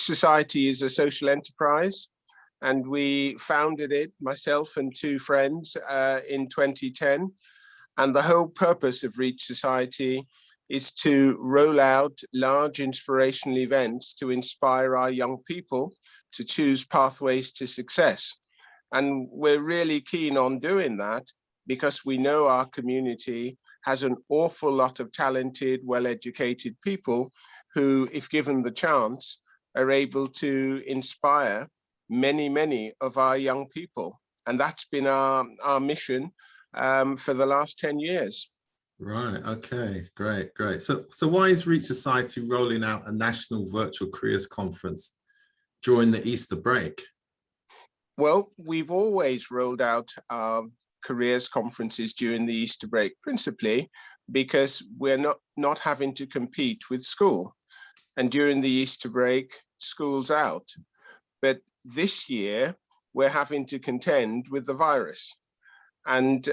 Reach Society is a social enterprise, and we founded it, myself and two friends, in 2010. And the whole purpose of Reach Society is to roll out large inspirational events to inspire our young people to choose pathways to success. And we're really keen on doing that because we know our community has an awful lot of talented, well-educated people who, if given the chance, are able to inspire many of our young people. And that's been our mission for the last 10 years. Right, okay, great. So why is Reach Society rolling out a national virtual careers conference during the Easter break? Well, we've always rolled out our careers conferences during the Easter break, principally because we're not having to compete with school. And during the Easter break, school's out. But this year, we're having to contend with the virus. And,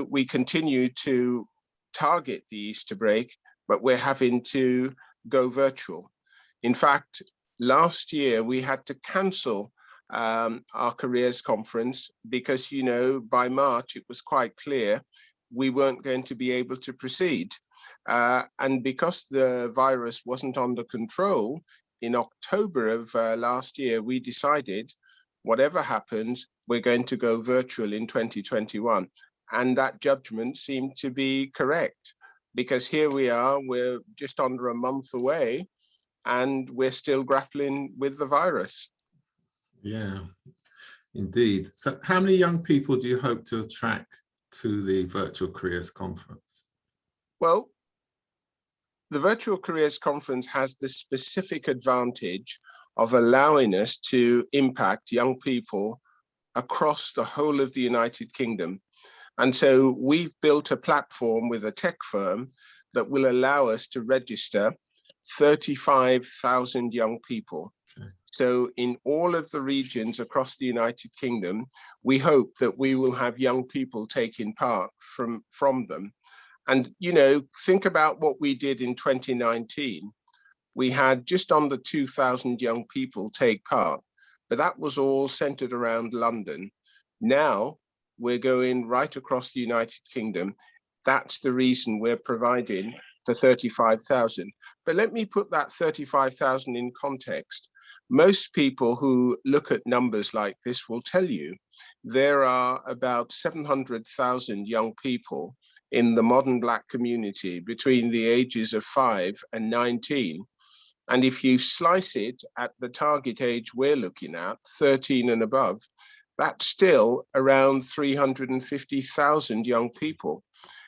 we continue to target the Easter break, but we're having to go virtual. In fact, last year, we had to cancel our careers conference because, by March, it was quite clear we weren't going to be able to proceed. And because the virus wasn't under control, in October of last year, we decided, whatever happens, we're going to go virtual in 2021. And that judgment seemed to be correct, because here we are, we're just under a month away, and we're still grappling with the virus. Yeah, indeed. So how many young people do you hope to attract to the Virtual Careers Conference? Well, the Virtual Careers Conference has the specific advantage of allowing us to impact young people across the whole of the United Kingdom. And so we've built a platform with a tech firm that will allow us to register 35,000 young people. Okay. So in all of the regions across the United Kingdom, we hope that we will have young people taking part from them. And, think about what we did in 2019. We had just under 2,000 young people take part, but that was all centered around London. Now we're going right across the United Kingdom. That's the reason we're providing for 35,000. But let me put that 35,000 in context. Most people who look at numbers like this will tell you there are about 700,000 young people in the modern Black community between the ages of 5 and 19. And if you slice it at the target age we're looking at, 13 and above, that's still around 350,000 young people.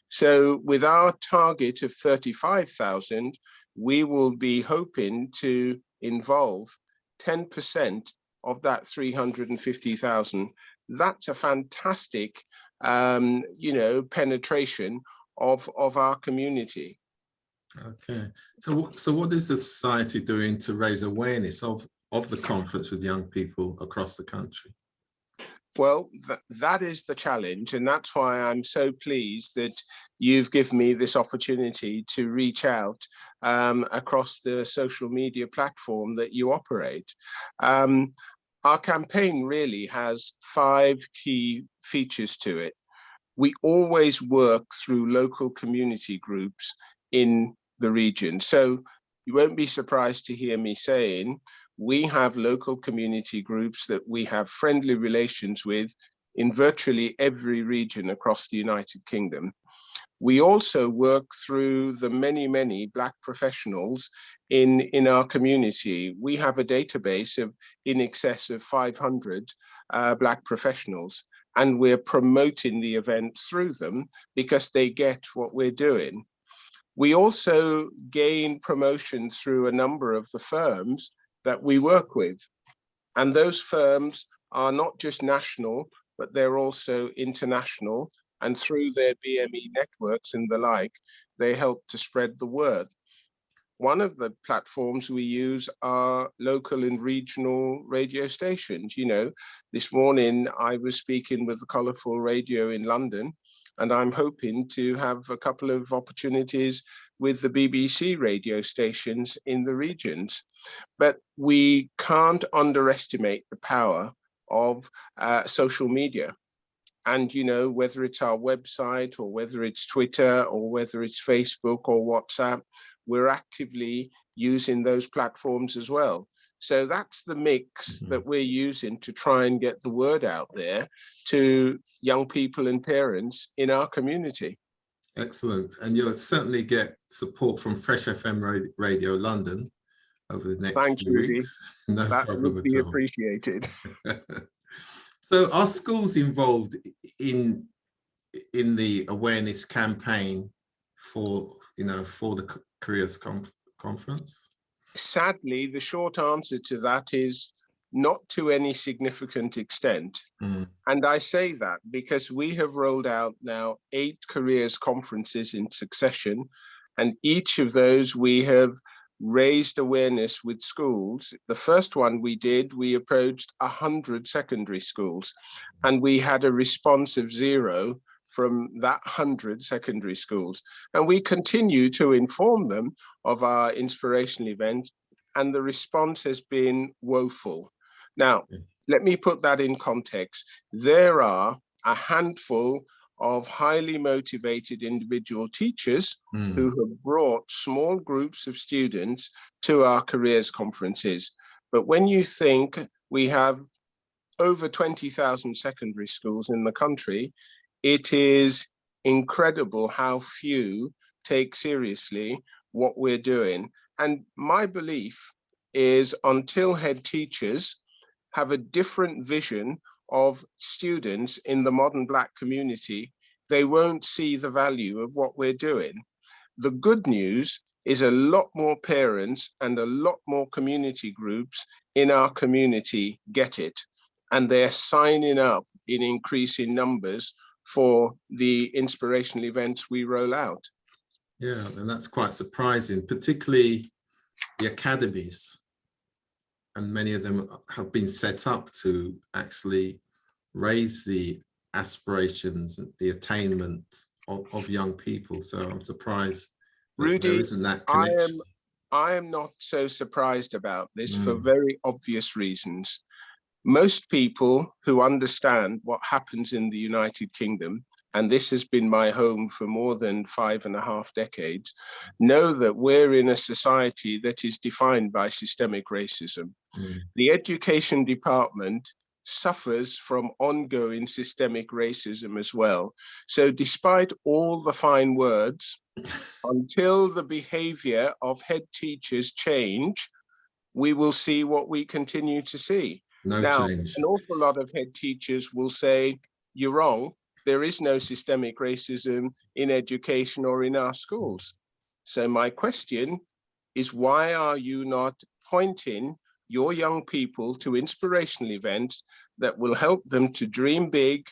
So with our target of 35,000, we will be hoping to involve 10% of that 350,000. That's a fantastic, penetration of our community. Okay, so what is the society doing to raise awareness of the conference with young people across the country? Well, that is the challenge, and that's why I'm so pleased that you've given me this opportunity to reach out across the social media platform that you operate. Our campaign really has 5 key features to it. We always work through local community groups in the region. So you won't be surprised to hear me saying we have local community groups that we have friendly relations with in virtually every region across the United Kingdom. We also work through the many Black professionals in our community. We have a database of in excess of 500 Black professionals, and we're promoting the event through them because they get what we're doing. We also gain promotion through a number of the firms that we work with. And those firms are not just national, but they're also international. And through their BME networks and the like, they help to spread the word. One of the platforms we use are local and regional radio stations. This morning I was speaking with the Colourful Radio in London, and I'm hoping to have a couple of opportunities with the BBC radio stations in the regions. But we can't underestimate the power of social media. And, you know, whether it's our website or whether it's Twitter or whether it's Facebook or WhatsApp, we're actively using those platforms as well. So that's the mix that we're using to try and get the word out there to young people and parents in our community. Excellent. And you'll certainly get support from Fresh FM Radio London over the next Thanks, few Rudy. weeks. No That problem would be at all. appreciated. So are schools involved in the awareness campaign for, you know, for the Careers Conference? Sadly, the short answer to that is not to any significant extent. And I say that because we have rolled out now 8 careers conferences in succession, and each of those we have raised awareness with schools. The first one we did, we approached 100 secondary schools, and we had a response of 0 from that 100 secondary schools. And we continue to inform them of our inspirational event, and the response has been woeful. Now, let me put that in context. There are a handful of highly motivated individual teachers who have brought small groups of students to our careers conferences. But when you think we have over 20,000 secondary schools in the country, it is incredible how few take seriously what we're doing. And my belief is until head teachers have a different vision of students in the modern Black community, they won't see the value of what we're doing. The good news is a lot more parents and a lot more community groups in our community get it, and they're signing up in increasing numbers for the inspirational events we roll out. Yeah, and that's quite surprising, particularly the academies. And many of them have been set up to actually raise the aspirations and the attainment of young people. So I'm surprised that Rudy, there isn't that connection. I am not so surprised about this for very obvious reasons. Most people who understand what happens in the United Kingdom, and this has been my home for more than 5.5 decades, know that we're in a society that is defined by systemic racism. The education department suffers from ongoing systemic racism as well. So despite all the fine words, until the behavior of head teachers change, we will see what we continue to see. Now, Change. an awful lot of head teachers will say, you're wrong, there is no systemic racism in education or in our schools. So my question is, why are you not pointing your young people to inspirational events that will help them to dream big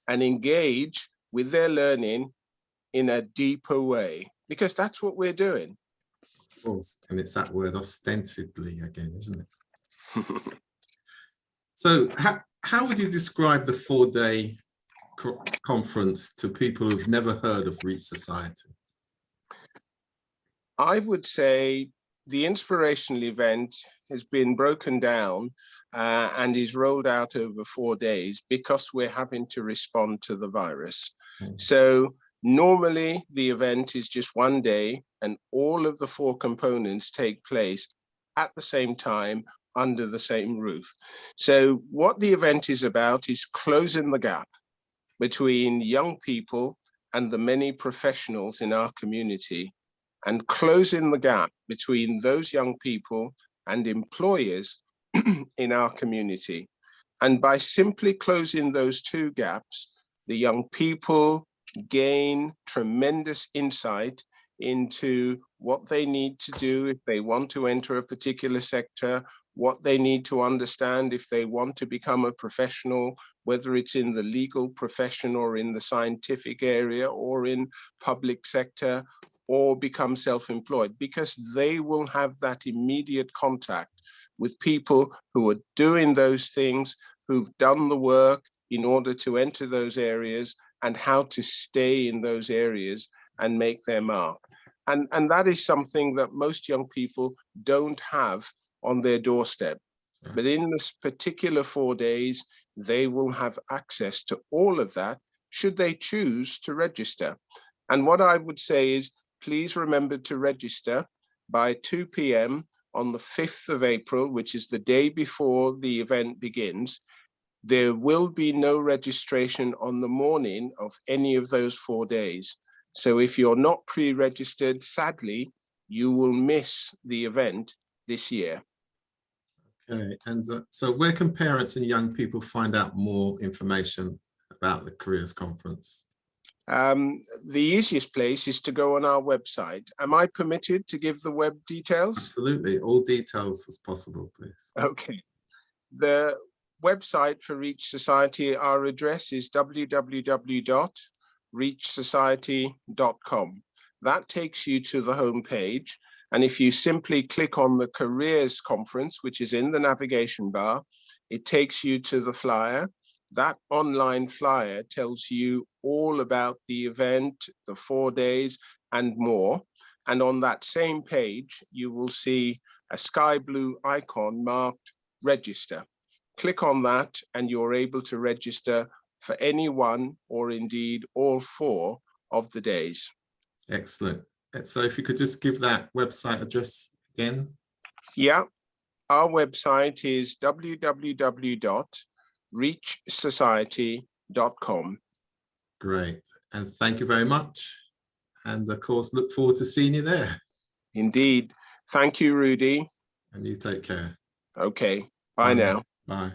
and engage with their learning in a deeper way? Because that's what we're doing. Of course, and it's that word ostensibly again, isn't it? So how would you describe the 4-day conference to people who've never heard of Reach Society? I would say the inspirational event has been broken down and is rolled out over 4 days because we're having to respond to the virus. So normally the event is just 1 day and all of the 4 components take place at the same time under the same roof. So what the event is about is closing the gap between young people and the many professionals in our community, and closing the gap between those young people and employers in our community. And by simply closing those 2 gaps, the young people gain tremendous insight into what they need to do if they want to enter a particular sector, what they need to understand if they want to become a professional, whether it's in the legal profession or in the scientific area or in public sector, or become self-employed, because they will have that immediate contact with people who are doing those things, who've done the work in order to enter those areas, and how to stay in those areas and make their mark. And that is something that most young people don't have on their doorstep. Right. But in this particular 4 days, they will have access to all of that should they choose to register. And what I would say is, please remember to register by 2 p.m. on the 5th of April, which is the day before the event begins. There will be no registration on the morning of any of those 4 days. So if you're not pre-registered, sadly, you will miss the event this year. Okay, and so where can parents and young people find out more information about the Careers Conference? The easiest place is to go on our website. Am I permitted to give the web details? Absolutely, all details as possible, please. Okay. The website for Reach Society, our address is www.reachsociety.com. That takes you to the home page. And if you simply click on the Careers Conference, which is in the navigation bar, it takes you to the flyer. That online flyer tells you all about the event, the 4 days, and more. And on that same page, you will see a sky blue icon marked Register. Click on that and you're able to register for any one or indeed all 4 of the days. Excellent. So if you could just give that website address again. Yeah, our website is www.reachsociety.com. Great. And thank you very much. And of course, look forward to seeing you there. Indeed. Thank you, Rudy. And you take care. Okay. Bye now. Bye.